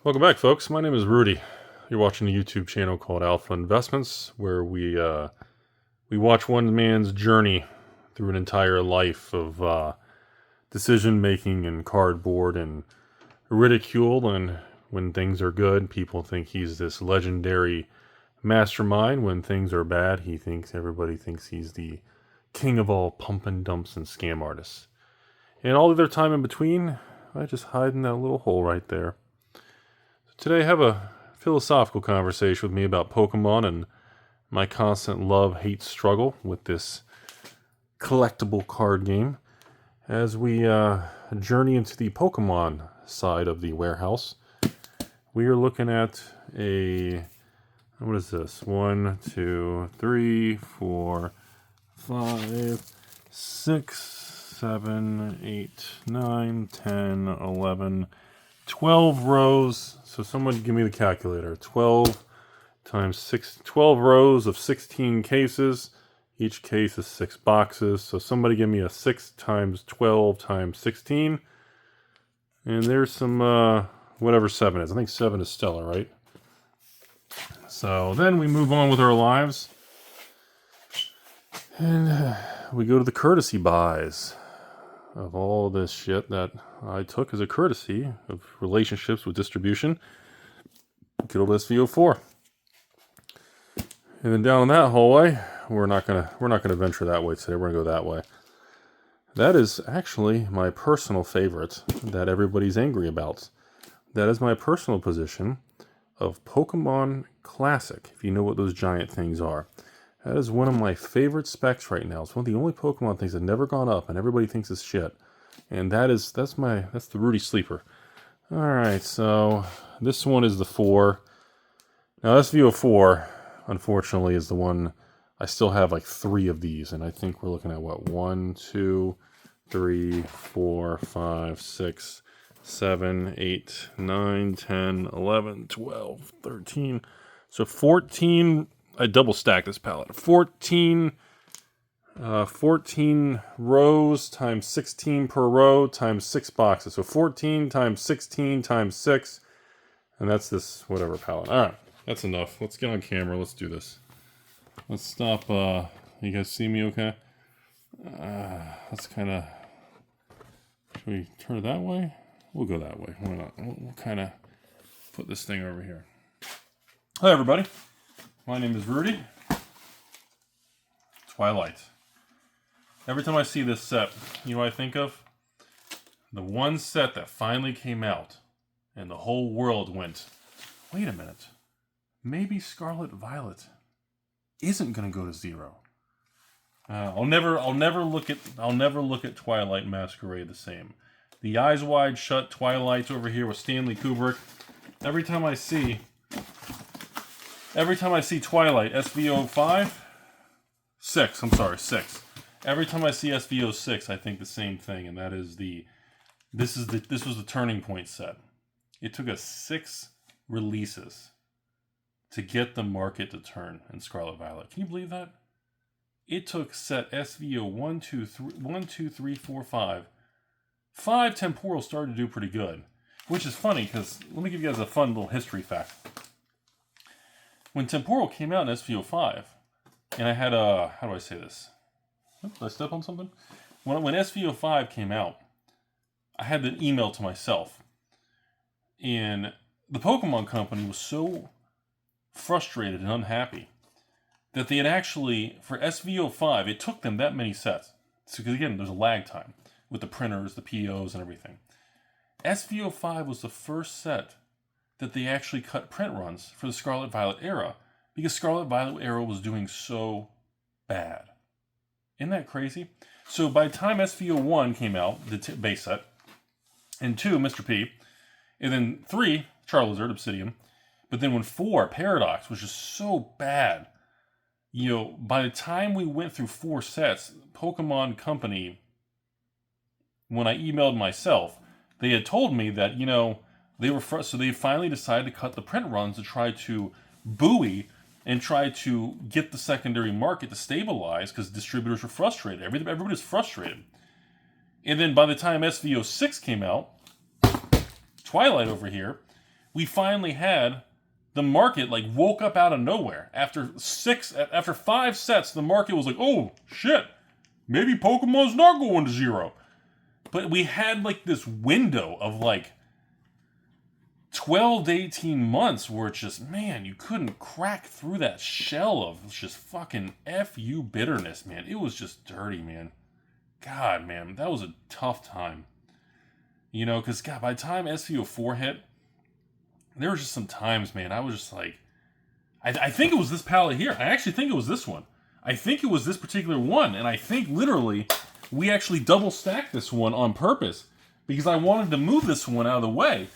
Welcome back, folks. My name is Rudy. You're watching a YouTube channel called Alpha Investments, where we watch one man's journey through an entire life of decision making and cardboard and ridicule. And when things are good, people think he's this legendary mastermind. When things are bad, everybody thinks he's the king of all pump and dumps and scam artists. And all of their time in between, I just hide in that little hole right there. Today, have a philosophical conversation with me about Pokemon and my constant love-hate struggle with this collectible card game as we journey into the Pokemon side of the warehouse. We are looking at what is this? 1, 2, 3, 4, 5, 6, 7, 8, 9, 10, 11, 12 rows. So someone give me the calculator. 12 times 6, 12 rows of 16 cases. Each case is 6 boxes. So somebody give me a 6 times 12 times 16. And there's some, whatever 7 is. I think 7 is stellar, right? So then we move on with our lives. And we go to the courtesy buys of all this shit that I took as a courtesy of relationships with distribution. Good old SV04. And then down that hallway, we're not gonna venture that way today. We're gonna go that way. That is actually my personal favorite that everybody's angry about. That is my personal position of Pokemon Classic, if you know what those giant things are. That is one of my favorite specs right now. It's one of the only Pokemon things that never gone up, and everybody thinks it's shit. And that's the Rudy sleeper. All right, so this one is the 4. Now SV04, unfortunately, is the one I still have like 3 of these, and I think we're looking at what 1, 2, 3, 4, 5, 6, 7, 8, 9, 10, 11, 12, 13. So 14. I double stacked this palette. 14 rows times 16 per row times 6 boxes. So 14 times 16 times 6. And that's this whatever palette. All right, that's enough. Let's get on camera. Let's do this. Let's stop. You guys see me okay? Let's kind of... Should we turn it that way? We'll go that way. Why not? We'll kind of put this thing over here. Hi, everybody. My name is Rudy. Twilight. Every time I see this set, you know what I think of? The one set that finally came out, and the whole world went, wait a minute, maybe Scarlet Violet isn't going to go to 0. I'll never look at Twilight Masquerade the same. The Eyes Wide Shut Twilight over here with Stanley Kubrick. Every time I see Twilight, SV05, 6. Every time I see SV06, I think the same thing, and that is this was the Turning Point set. It took us 6 releases to get the market to turn in Scarlet Violet. Can you believe that? It took set SVO 2, 3, 4, 5. 5 temporal started to do pretty good, which is funny because let me give you guys a fun little history fact. When Temporal came out in SV05, and I had a... How do I say this? Did I step on something? When SV05 came out, I had an email to myself. And the Pokemon Company was so frustrated and unhappy that they had actually, for SV05, it took them that many sets. Because again, there's a lag time with the printers, the POs, and everything. SV05 was the first set that they actually cut print runs for the Scarlet Violet era because Scarlet Violet era was doing so bad. Isn't that crazy? So by the time SVO1 came out, the base set, and 2, Mr. P, and then 3, Charizard, Obsidian, but then when 4, Paradox, was just so bad, by the time we went through 4 sets, Pokemon Company, when I emailed myself, they had told me that, they were so they finally decided to cut the print runs to try to buoy and try to get the secondary market to stabilize because distributors were frustrated. Everybody was frustrated. And then by the time SVO6 came out, Twilight over here we finally had the market like woke up out of nowhere. After 5 sets, the market was like, oh shit, maybe Pokemon's not going to zero. But we had like this window of like 12 to 18 months where it's just, man, you couldn't crack through that shell of just fucking F-U bitterness, man. It was just dirty, man. God, man, that was a tough time. You know, because, God, by the time SVO4 hit, there was just some times, man, I was just like, I think it was this palette here. I actually think it was this one. I think it was this particular one, and I think literally we actually double stacked this one on purpose because I wanted to move this one out of the way.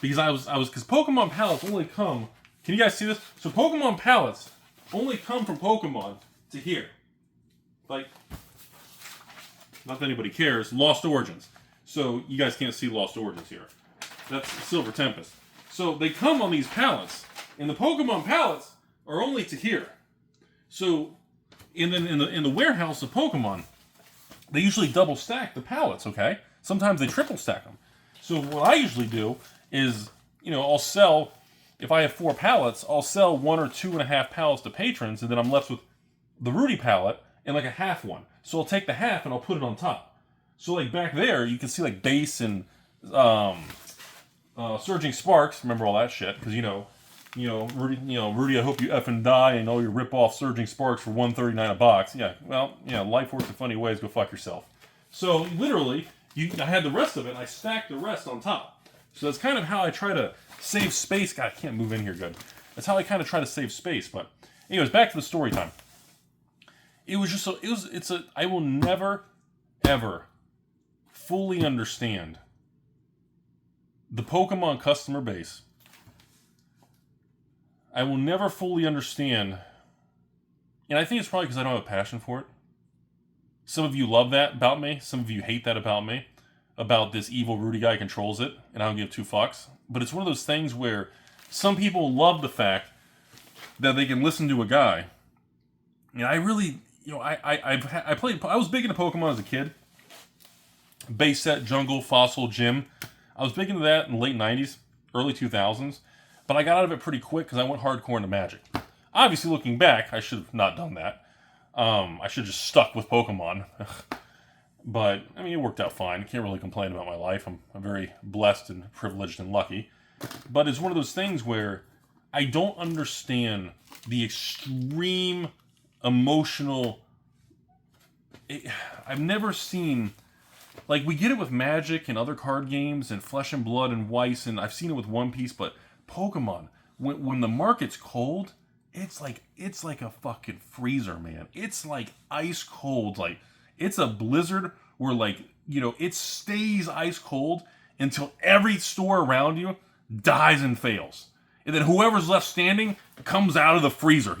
Because because Pokemon palettes only come, can you guys see this? So Pokemon palettes only come from Pokemon to here. Like, not that anybody cares, Lost Origins. So you guys can't see Lost Origins here. That's Silver Tempest. So they come on these palettes, and the Pokemon palettes are only to here. So in the warehouse of Pokemon, they usually double stack the palettes, okay? Sometimes they triple stack them. So what I usually do is, you know, I'll sell, if I have 4 pallets, I'll sell 1 or 2.5 pallets to patrons, and then I'm left with the Rudy pallet and like a half one. So I'll take the half and I'll put it on top. So like back there, you can see like base and Surging Sparks. Remember all that shit, because Rudy, I hope you effing die, and all your rip-off Surging Sparks for $139 a box. Yeah, well, yeah, life works in funny ways. Go fuck yourself. So literally, I had the rest of it, and I stacked the rest on top. So that's kind of how I try to save space. God, I can't move in here good. That's how I kind of try to save space. But anyways, back to the story time. It was just I will never, ever fully understand the Pokemon customer base. I will never fully understand, and I think it's probably because I don't have a passion for it. Some of you love that about me. Some of you hate that about me. About this evil Rudy guy controls it, and I don't give 2 fucks. But it's one of those things where some people love the fact that they can listen to a guy. And I really, I was big into Pokemon as a kid. Base set, jungle, fossil, gym. I was big into that in the late 90s, early 2000s. But I got out of it pretty quick because I went hardcore into Magic. Obviously, looking back, I should have not done that. I should have just stuck with Pokemon. But, I mean, it worked out fine. Can't really complain about my life. I'm very blessed and privileged and lucky. But it's one of those things where I don't understand the extreme emotional... I've never seen... Like, we get it with Magic and other card games and Flesh and Blood and Weiss, and I've seen it with One Piece, but Pokemon, when the market's cold, it's like a fucking freezer, man. It's like ice cold, like... It's a blizzard where, like, it stays ice cold until every store around you dies and fails. And then whoever's left standing comes out of the freezer,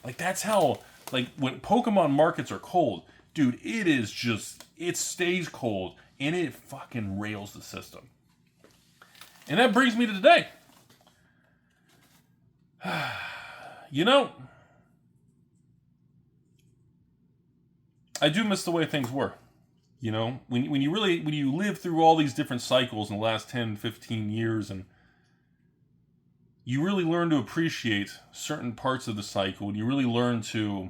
Like, that's how, like, when Pokemon markets are cold, dude, it stays cold, and it fucking rails the system. And that brings me to today. I do miss the way things were. When you live through all these different cycles in the last 10, 15 years, and you really learn to appreciate certain parts of the cycle, and you really learn to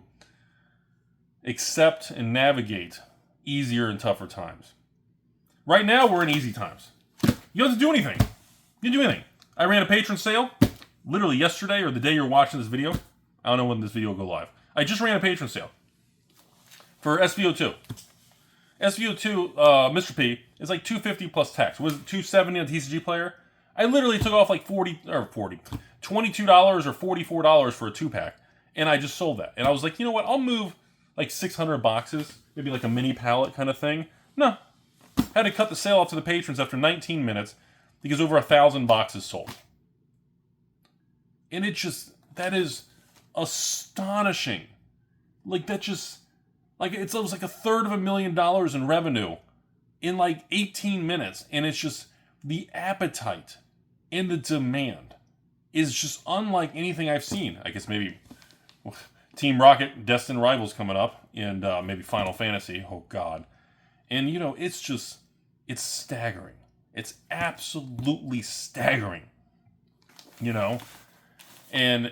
accept and navigate easier and tougher times. Right now, we're in easy times. You don't have to do anything. You didn't do anything. I ran a patron sale, literally yesterday or the day you're watching this video. I don't know when this video will go live. I just ran a patron sale for SVO2. SVO2, Mr. P, is like $250 plus tax. Was it $270 on TCG Player? I literally took off like $22 or $44 for a 2-pack, and I just sold that. And I was like, you know what? I'll move like 600 boxes, maybe like a mini pallet kind of thing. No. Had to cut the sale off to the patrons after 19 minutes because over 1,000 boxes sold. And that is astonishing. Like, that just... Like, it was like $350,000 in revenue in like 18 minutes. And it's just the appetite and the demand is just unlike anything I've seen. I guess maybe Team Rocket, Destined Rivals coming up, and maybe Final Fantasy. Oh, God. And, it's staggering. It's absolutely staggering. you know? And,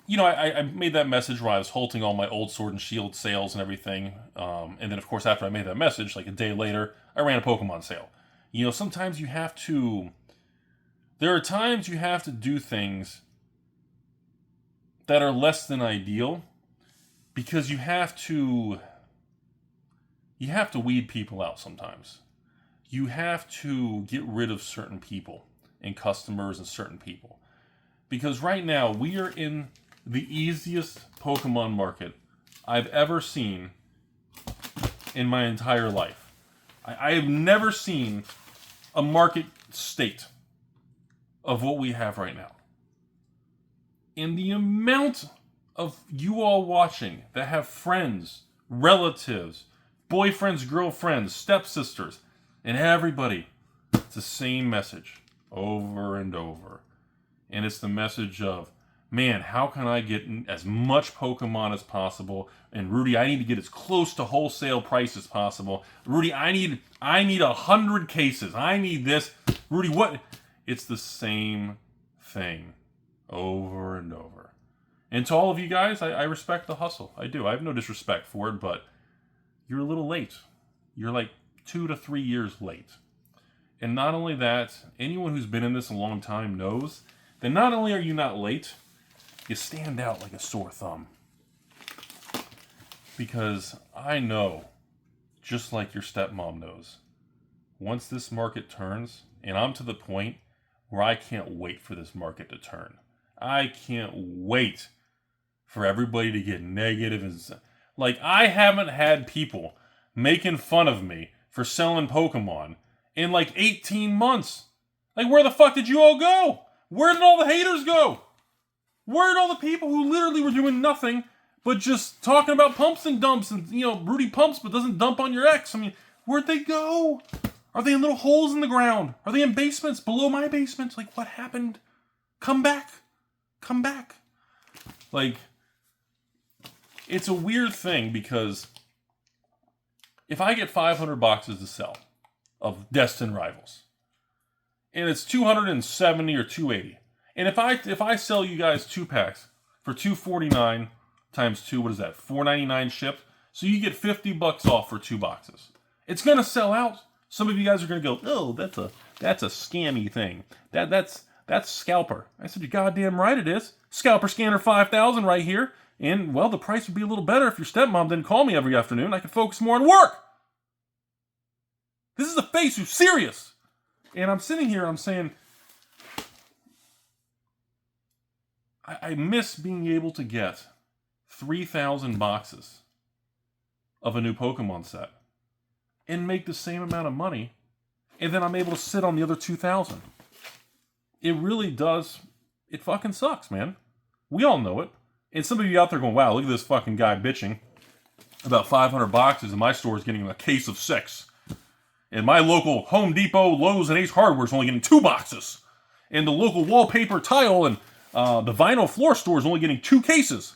you know, I made that message where I was halting all my old Sword and Shield sales and everything. And then, of course, after I made that message, like a day later, I ran a Pokemon sale. You know, sometimes you have to... There are times you have to do things that are less than ideal because you have to weed people out sometimes. You have to get rid of certain people and customers and certain people. Because right now, we are in the easiest Pokemon market I've ever seen in my entire life. I have never seen a market state of what we have right now. And the amount of you all watching that have friends, relatives, boyfriends, girlfriends, stepsisters, and everybody, it's the same message over and over. And it's the message of, man, how can I get as much Pokemon as possible? And Rudy, I need to get as close to wholesale price as possible. Rudy, I need 100 cases. I need this. Rudy, what? It's the same thing over and over. And to all of you guys, I respect the hustle. I do. I have no disrespect for it, but you're a little late. You're like 2 to 3 years late. And not only that, anyone who's been in this a long time knows that not only are you not late, you stand out like a sore thumb. Because I know, just like your stepmom knows, once this market turns, and I'm to the point where I can't wait for this market to turn. I can't wait for everybody to get negative. And like, I haven't had people making fun of me for selling Pokemon in like 18 months. Like, where the fuck did you all go? Where did all the haters go? Where did all the people who literally were doing nothing but just talking about pumps and dumps and, you know, Rudy pumps but doesn't dump on your ex? I mean, where'd they go? Are they in little holes in the ground? Are they in basements below my basement? Like, what happened? Come back. Come back. Like, it's a weird thing because if I get 500 boxes to sell of Destined Rivals, and it's 270 or 280, and if I sell you guys 2-packs for $249 times 2, what is that? $4.99 shipped. So you get $50 off for 2 boxes. It's gonna sell out. Some of you guys are gonna go, oh, that's a scammy thing. That's scalper. I said, you're goddamn right it is. Scalper Scanner 5000 right here. And, well, the price would be a little better if your stepmom didn't call me every afternoon. I could focus more on work. This is a face who's serious. And I'm sitting here, I'm saying, I miss being able to get 3,000 boxes of a new Pokemon set and make the same amount of money, and then I'm able to sit on the other 2,000. It really does. It fucking sucks, man. We all know it. And some of you out there going, wow, look at this fucking guy bitching about 500 boxes and my store is getting a case of 6. And my local Home Depot, Lowe's, and Ace Hardware is only getting 2 boxes. And the local wallpaper, tile, and the vinyl floor store is only getting 2 cases.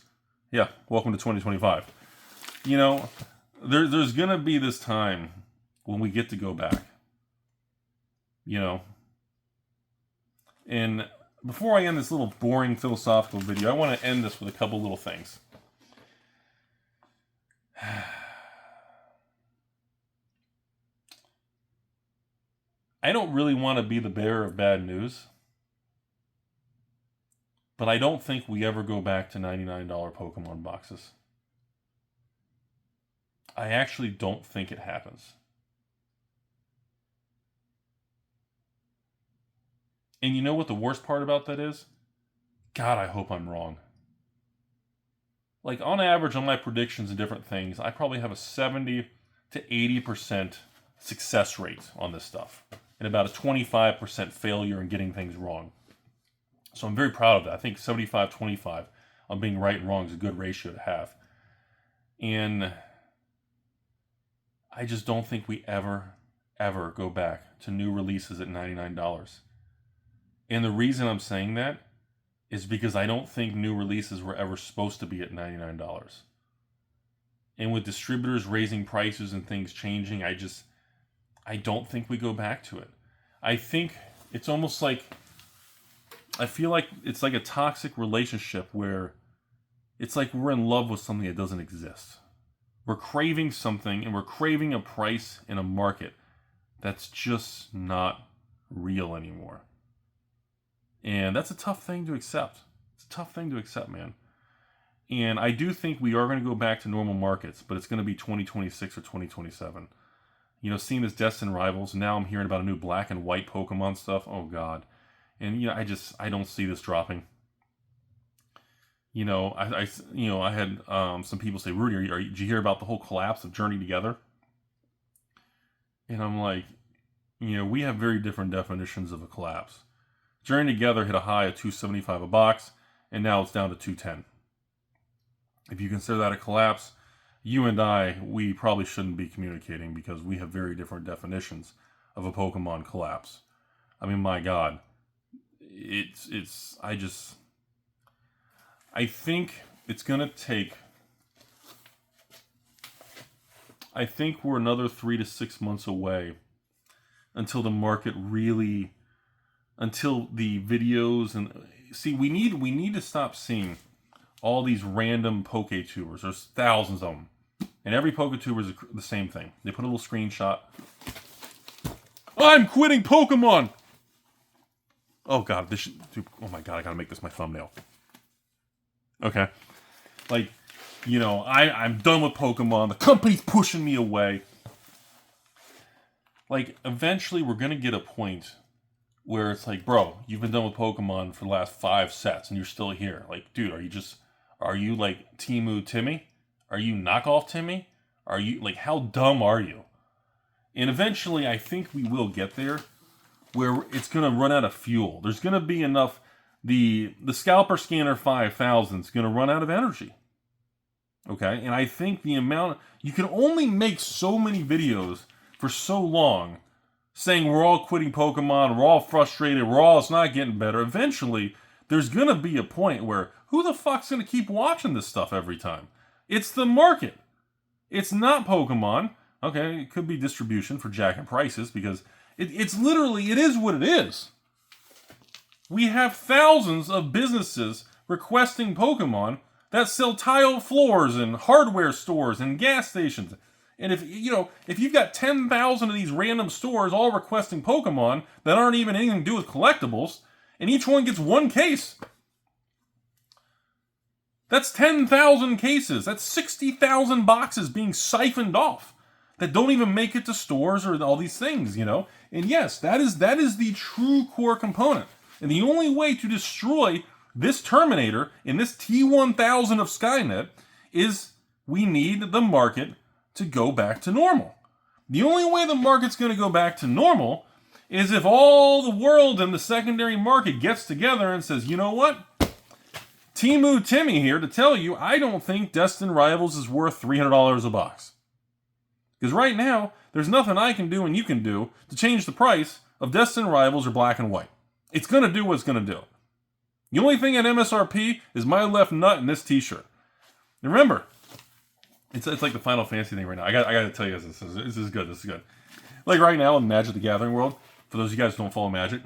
Yeah, welcome to 2025. You know, there's going to be this time when we get to go back. You know. And before I end this little boring philosophical video, I want to end this with a couple little things. I don't really want to be the bearer of bad news, but I don't think we ever go back to $99 Pokemon boxes. I actually don't think it happens. And you know what the worst part about that is? God, I hope I'm wrong. Like, on average, on my predictions and different things, I probably have a 70 to 80% success rate on this stuff. And about a 25% failure in getting things wrong. So I'm very proud of that. I think 75-25 on being right and wrong is a good ratio to have. And I just don't think we ever go back to new releases at $99. And the reason I'm saying that is because I don't think new releases were ever supposed to be at $99. And with distributors raising prices and things changing, I don't think we go back to it. I think it's almost like, I feel like it's like a toxic relationship where it's like we're in love with something that doesn't exist. We're craving something, and we're craving a price in a market that's just not real anymore. And that's a tough thing to accept. It's a tough thing to accept, man. And I do think we are going to go back to normal markets, but it's going to be 2026 or 2027. You know, seeing this Destined Rivals, now I'm hearing about a new black and white Pokemon stuff. Oh, God. And, you know, I don't see this dropping. You know, I had some people say, Rudy, did you hear about the whole collapse of Journey Together? And I'm like, you know, we have very different definitions of a collapse. Journey Together hit a high of $275 a box, and now it's down to $210. If you consider that a collapse, you and I, we probably shouldn't be communicating because we have very different definitions of a Pokemon collapse. I mean, my God. I think it's going to take... I think we're another 3 to 6 months away until the market really... Until the videos and... See, we need to stop seeing all these random PokeTubers. There's thousands of them. And every PokeTuber is the same thing. They put a little screenshot. I'm quitting Pokemon! Oh, God. Oh, my God. I gotta make this my thumbnail. Okay. Like, you know, I'm done with Pokemon. The company's pushing me away. Like, eventually we're gonna get a point where it's like, bro, you've been done with Pokemon for the last 5 sets and you're still here. Like, dude, are you like Temu Timmy? Are you knockoff Timmy? Are you, like, how dumb are you? And eventually I think we will get there where it's going to run out of fuel. There's going to be enough, the Scalper Scanner 5000 is going to run out of energy. Okay? And I think the amount, you can only make so many videos for so long saying we're all quitting Pokemon, we're all frustrated, it's not getting better. Eventually, there's going to be a point where who the fuck's going to keep watching this stuff every time? It's the market. It's not Pokemon. Okay, it could be distribution for jacking prices because it's literally, it is what it is. We have thousands of businesses requesting Pokemon that sell tile floors and hardware stores and gas stations. And if you've got 10,000 of these random stores all requesting Pokemon that aren't even anything to do with collectibles, and each one gets 1 case, that's 10,000 cases. That's 60,000 boxes being siphoned off that don't even make it to stores or all these things, you know? And yes, that is the true core component. And the only way to destroy this Terminator in this T-1000 of Skynet is we need the market to go back to normal. The only way the market's going to go back to normal is if all the world and the secondary market gets together and says, you know what? Temu Timmy here to tell you, I don't think Destined Rivals is worth $300 a box. Because right now, there's nothing I can do and you can do to change the price of Destined Rivals or black and white. It's going to do what it's going to do. The only thing at MSRP is my left nut and this t-shirt. And remember, it's like the Final Fantasy thing right now. I got to tell you this is good. This is good. Like right now in Magic the Gathering world, for those of you guys who don't follow Magic,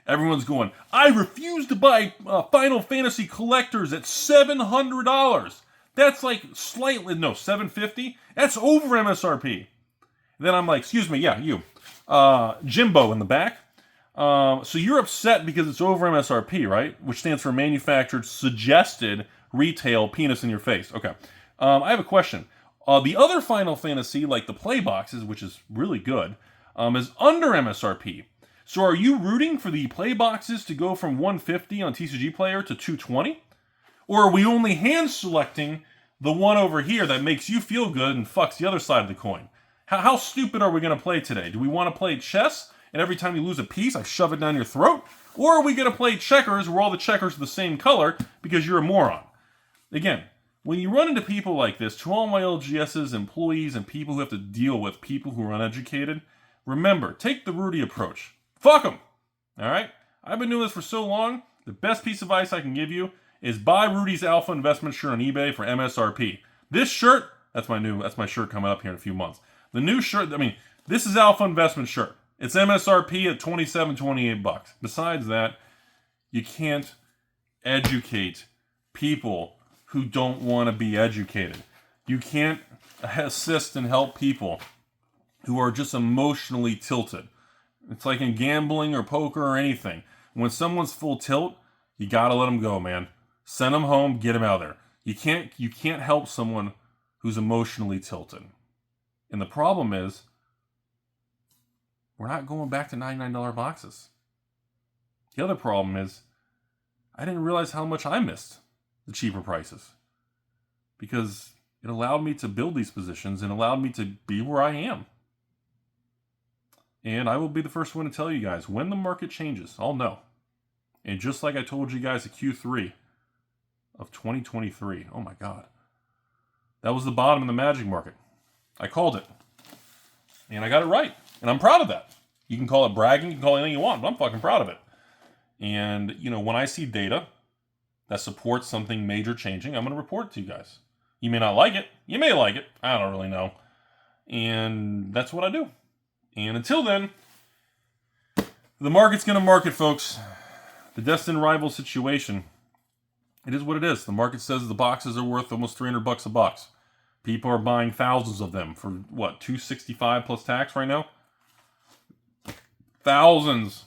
everyone's going, I refuse to buy Final Fantasy collectors at $700. That's like slightly, no, $750? That's over MSRP. Then I'm like, excuse me, yeah, you. Jimbo in the back. So you're upset because it's over MSRP, right? Which stands for Manufactured Suggested Retail Penis in Your Face. Okay. I have a question. The other Final Fantasy, like the play boxes, which is really good, is under MSRP. So are you rooting for the play boxes to go from $150 on TCG Player to $220? Or are we only hand selecting the one over here that makes you feel good and fucks the other side of the coin? How stupid are we going to play today? Do we want to play chess and every time you lose a piece I shove it down your throat? Or are we going to play checkers where all the checkers are the same color because you're a moron? Again, when you run into people like this, to all my LGS's, employees, and people who have to deal with people who are uneducated, remember, take the Rudy approach. Fuck them! Alright? I've been doing this for so long, the best piece of advice I can give you is buy Rudy's Alpha Investment shirt on eBay for MSRP. This shirt, that's my shirt coming up here in a few months. The new shirt, this is Alpha Investment shirt. It's MSRP at $27, $28. Besides that, You can't educate people who don't want to be educated. You can't assist and help people who are just emotionally tilted. It's like in gambling or poker or anything. When someone's full tilt, you gotta let them go, man. Send them home, get them out of there. You can't help someone who's emotionally tilted. And the problem is, we're not going back to $99 boxes. The other problem is, I didn't realize how much I missed the cheaper prices. Because it allowed me to build these positions and allowed me to be where I am. And I will be the first one to tell you guys, when the market changes, I'll know. And just like I told you guys at Q3 of 2023, oh my God. That was the bottom of the magic market. I called it. And I got it right. And I'm proud of that. You can call it bragging, you can call it anything you want, but I'm fucking proud of it. And, you know, when I see data that supports something major changing, I'm going to report it to you guys. You may not like it. You may like it. I don't really know. And that's what I do. And until then, the market's going to market, folks. The destined rival situation, it is what it is. The market says the boxes are worth almost $300 a box. People are buying thousands of them for, what, $265 plus tax right now? Thousands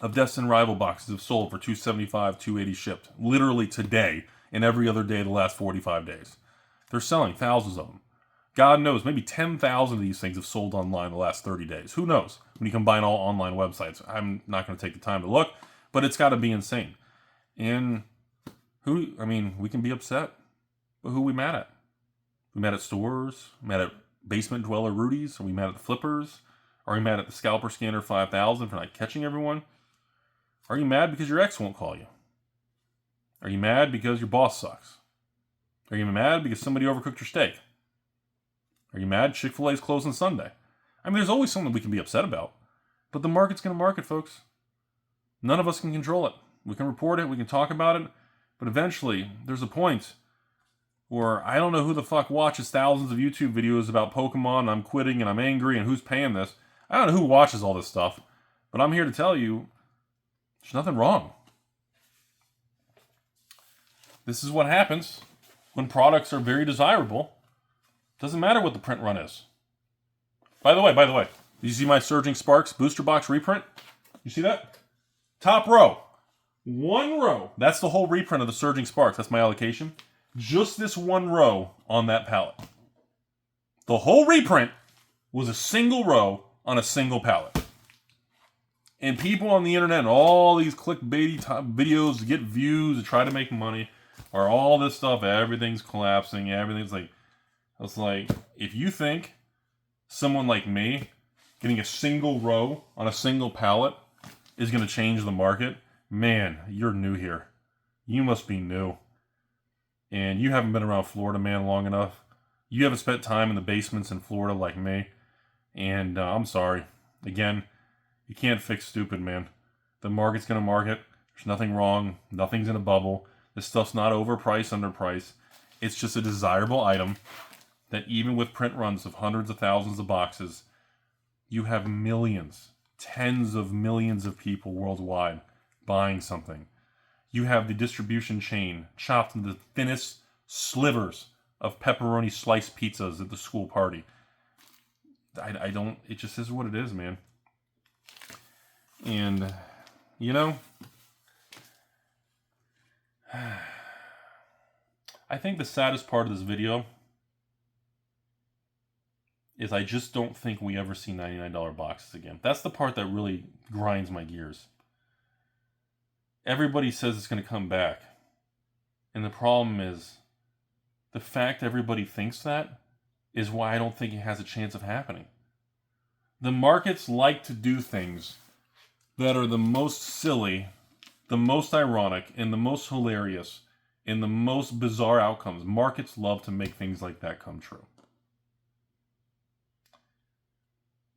of destined rival boxes have sold for $275, $280 shipped. Literally today and every other day the last 45 days. They're selling thousands of them. God knows, maybe 10,000 of these things have sold online the last 30 days. Who knows? When you combine all online websites. I'm not going to take the time to look, but it's got to be insane. And we can be upset, but who are we mad at? We mad at stores? Mad at basement dweller Rudy's? Are we mad at the flippers? Are we mad at the scalper scanner 5000 for not catching everyone? Are you mad because your ex won't call you? Are you mad because your boss sucks? Are you mad because somebody overcooked your steak? Are you mad Chick-fil-A's closing Sunday? I mean, there's always something we can be upset about. But the market's going to market, folks. None of us can control it. We can report it, we can talk about it, but eventually there's a point where I don't know who the fuck watches thousands of YouTube videos about Pokemon, and I'm quitting, and I'm angry, and who's paying this. I don't know who watches all this stuff, but I'm here to tell you, there's nothing wrong. This is what happens when products are very desirable. Doesn't matter what the print run is. By the way, did you see my Surging Sparks booster box reprint? You see that? Top row. One row. That's the whole reprint of the Surging Sparks. That's my allocation. Just this one row on that pallet. The whole reprint was a single row on a single pallet. And people on the internet and all these clickbaity videos to get views, to try to make money, or all this stuff, everything's collapsing, everything's like... It's like, if you think someone like me getting a single row on a single pallet is going to change the market, man, you're new here. You must be new. And you haven't been around Florida, man, long enough. You haven't spent time in the basements in Florida like me. And I'm sorry. Again, you can't fix stupid, man. The market's going to market. There's nothing wrong. Nothing's in a bubble. This stuff's not overpriced, underpriced. It's just a desirable item that even with print runs of hundreds of thousands of boxes, you have millions, tens of millions of people worldwide buying something. You have the distribution chain chopped into the thinnest slivers of pepperoni sliced pizzas at the school party. It just is what it is, man. And, you know, I think the saddest part of this video is I just don't think we ever see $99 boxes again. That's the part that really grinds my gears. Everybody says it's going to come back. And the problem is, the fact everybody thinks that is why I don't think it has a chance of happening. The markets like to do things that are the most silly, the most ironic, and the most hilarious, and the most bizarre outcomes. Markets love to make things like that come true.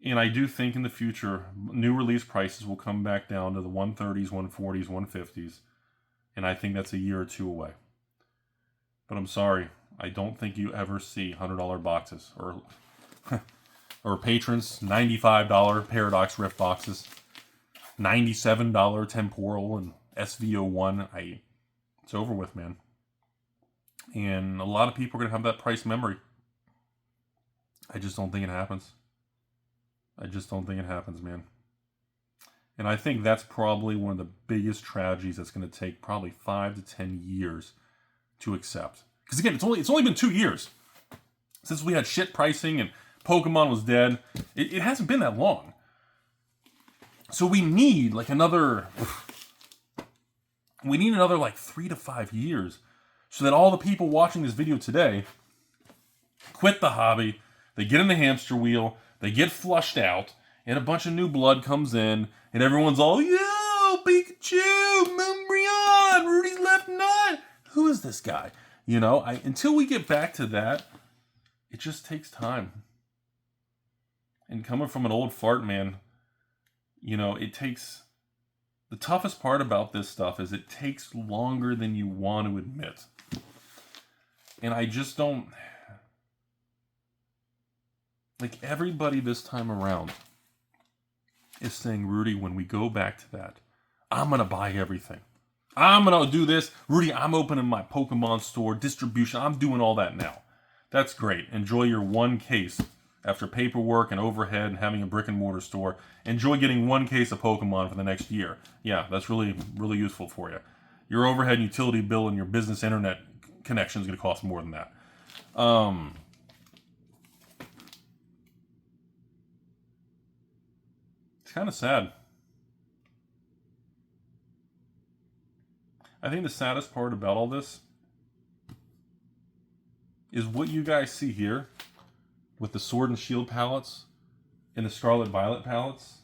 And I do think in the future, new release prices will come back down to the 130s, 140s, 150s. And I think that's a year or two away. But I'm sorry, I don't think you ever see $100 boxes or patrons, $95 Paradox Rift boxes, $97 Temporal and SVO1, it's over with, man. And a lot of people are going to have that price memory. I just don't think it happens. I just don't think it happens, man. And I think that's probably one of the biggest tragedies that's going to take probably 5 to 10 years to accept. Because again, it's only been 2 years since we had shit pricing and Pokemon was dead. It hasn't been that long. So we need like another like 3 to 5 years so that all the people watching this video today quit the hobby, they get in the hamster wheel, they get flushed out, and a bunch of new blood comes in, and everyone's all, yo, Pikachu, Umbreon, Rudy's left nut. Who is this guy? You know, until we get back to that, it just takes time. And coming from an old fart, man, you know, it takes... The toughest part about this stuff is it takes longer than you want to admit. And I just don't... Like, everybody this time around is saying, Rudy, when we go back to that, I'm going to buy everything. I'm going to do this. Rudy, I'm opening my Pokemon store, distribution. I'm doing all that now. That's great. Enjoy your one case. After paperwork and overhead and having a brick and mortar store, enjoy getting one case of Pokemon for the next year. Yeah, that's really, really useful for you. Your overhead and utility bill and your business internet connection is going to cost more than that. It's kind of sad. I think the saddest part about all this is what you guys see here with the Sword and Shield palettes and the Scarlet Violet palettes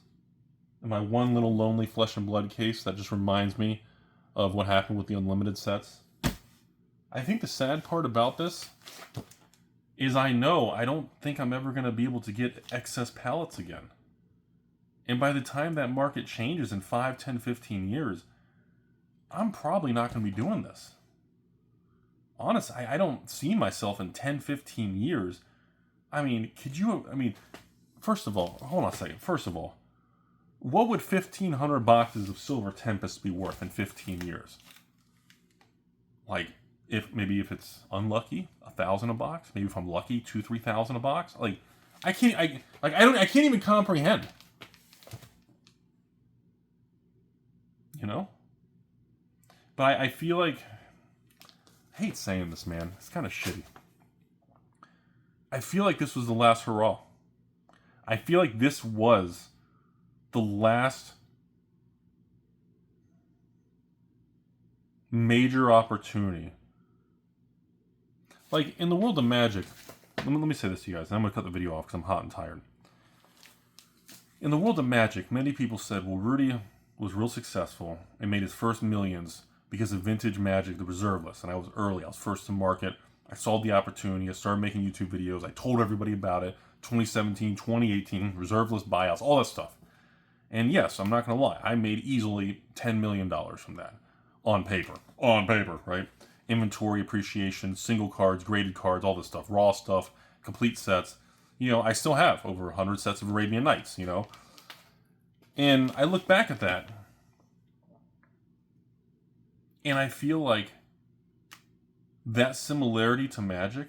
and my one little lonely Flesh and Blood case that just reminds me of what happened with the Unlimited sets. I think the sad part about this is I don't think I'm ever going to be able to get excess palettes again. And by the time that market changes in 5, 10, 15 years, I'm probably not going to be doing this. Honestly, I don't see myself in 10, 15 years. I mean, first of all, hold on a second. First of all, what would 1,500 boxes of Silver Tempest be worth in 15 years? Like, if it's unlucky, 1,000 a box. Maybe if I'm lucky, 2,000, 3,000 a box. Like, I can't even comprehend. You know? But I feel like, I hate saying this, man. It's kind of shitty. I feel like this was the last hurrah. I feel like this was the last major opportunity. Like, in the world of Magic, let me say this to you guys, and I'm going to cut the video off because I'm hot and tired. In the world of Magic, many people said, well, Rudy was real successful and made his first millions because of vintage Magic, the reserve list. And I was early. I was first to market. I saw the opportunity. I started making YouTube videos. I told everybody about it. 2017, 2018, reserve list buyouts, all that stuff. And yes, I'm not going to lie. I made easily $10 million from that. On paper. On paper, right? Inventory appreciation, single cards, graded cards, all this stuff. Raw stuff, complete sets. You know, I still have over 100 sets of Arabian Nights, you know. And I look back at that. And I feel like that similarity to Magic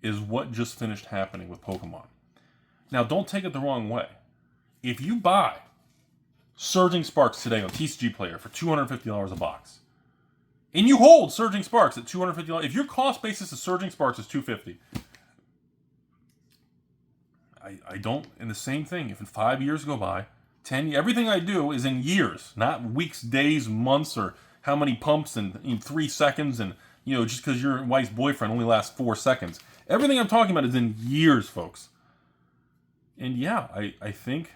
is what just finished happening with Pokemon. Now, don't take it the wrong way. If you buy Surging Sparks today on TCG Player for $250 a box, and you hold Surging Sparks at $250, if your cost basis of Surging Sparks is $250, I don't, and the same thing, if in 5 years go by, 10, everything I do is in years, not weeks, days, months, or how many pumps in 3 seconds, and, you know, just because your wife's boyfriend only lasts 4 seconds. Everything I'm talking about is in years, folks. And yeah, I think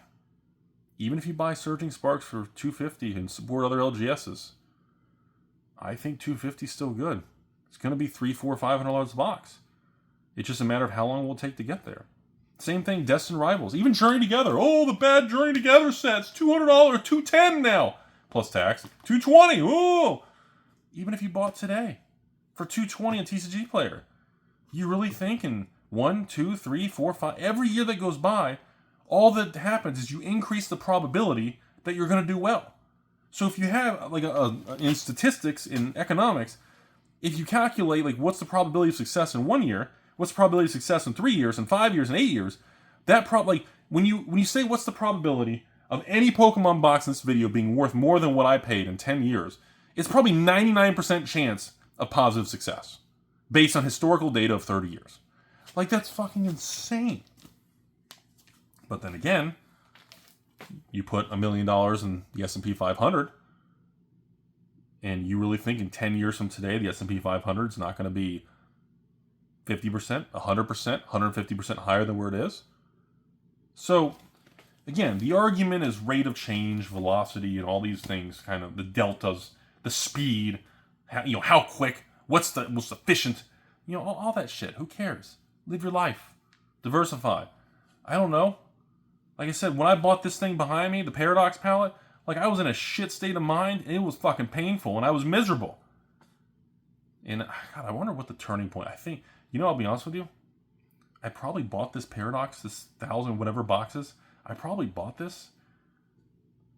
even if you buy Surging Sparks for $250 and support other LGSs, I think $250 is still good. It's going to be $300, $400, $500 a box. It's just a matter of how long it will take to get there. Same thing, Destined Rivals. Even Journey Together. Oh, the bad Journey Together sets. $200, $210 now. Plus tax. $220. Oh! Even if you bought today for $220 on TCG Player, you really think in 1, 2, 3, 4, 5, every year that goes by, all that happens is you increase the probability that you're going to do well. So if you have, like, in statistics, in economics, if you calculate, like, what's the probability of success in 1 year, what's the probability of success in 3 years, and 5 years, and 8 years, that like, when you say what's the probability of any Pokemon box in this video being worth more than what I paid in 10 years, it's probably 99% chance of positive success, based on historical data of 30 years. Like, that's fucking insane. But then again, you put $1 million in the S&P 500, and you really think in 10 years from today, the S&P 500 is not going to be 50%, 100%, 150% higher than where it is? So, again, the argument is rate of change, velocity, and all these things, kind of the deltas, the speed, how quick, what's the most efficient, all that shit. Who cares? Live your life. Diversify. I don't know. Like I said, when I bought this thing behind me, the Paradox palette, like, I was in a shit state of mind, and it was fucking painful, and I was miserable. And, God, I wonder what the turning point, I think, I'll be honest with you, I probably bought this Paradox, this 1,000 whatever boxes, I probably bought this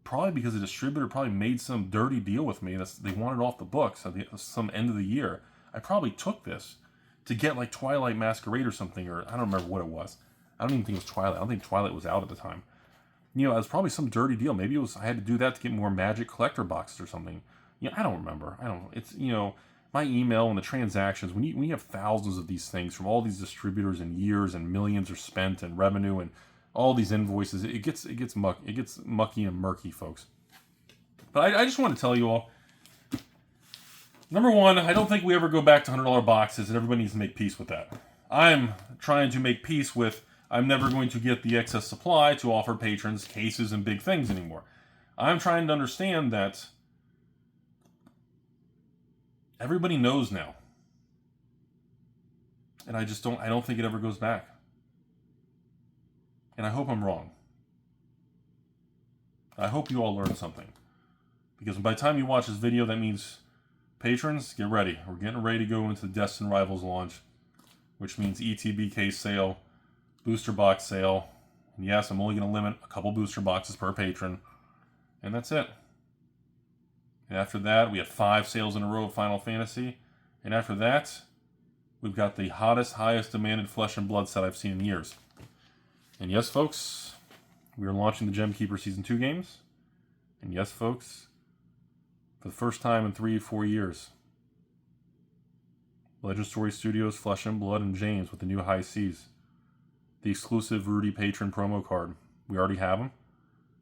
probably because the distributor probably made some dirty deal with me. They wanted it off the books at some end of the year. I probably took this to get, like, Twilight Masquerade or something, or I don't remember what it was. I don't even think it was Twilight. I don't think Twilight was out at the time. It was probably some dirty deal. Maybe I had to do that to get more Magic collector boxes or something. I don't remember. It's, my email and the transactions, when you have thousands of these things from all these distributors and years and millions are spent and revenue and all these invoices, it gets mucky and murky, folks. But I just want to tell you all, number one, I don't think we ever go back to $100 boxes, and everybody needs to make peace with that. I'm trying to make peace with, I'm never going to get the excess supply to offer patrons cases and big things anymore. I'm trying to understand that everybody knows now. And I don't think it ever goes back. And I hope I'm wrong. I hope you all learned something. Because by the time you watch this video, that means, patrons, get ready. We're getting ready to go into the Destined Rivals launch, which means ETBK sale, booster box sale. And yes, I'm only going to limit a couple booster boxes per patron. And that's it. And after that, we have 5 sales in a row of Final Fantasy. And after that, we've got the hottest, highest demanded Flesh and Blood set I've seen in years. And yes, folks, we are launching the Gem Keeper Season 2 games. And yes, folks, for the first time in 3 or 4 years, Legend Story Studios, Flesh and Blood, and James with the new High Seas. The exclusive Rudy Patron promo card. We already have them.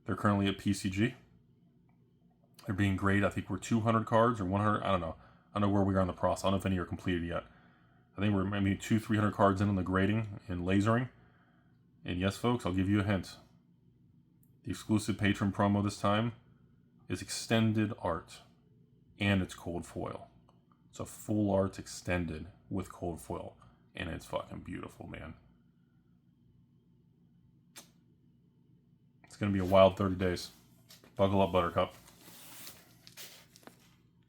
They're currently at PCG. They're being graded. I think we're 200 cards or 100. I don't know. I don't know where we are on the process. I don't know if any are completed yet. I think we're maybe 200-300 cards in on the grading and lasering. And yes, folks, I'll give you a hint. The exclusive patron promo this time is extended art. And it's cold foil. It's a full art extended with cold foil. And it's fucking beautiful, man. It's going to be a wild 30 days. Buckle up, Buttercup.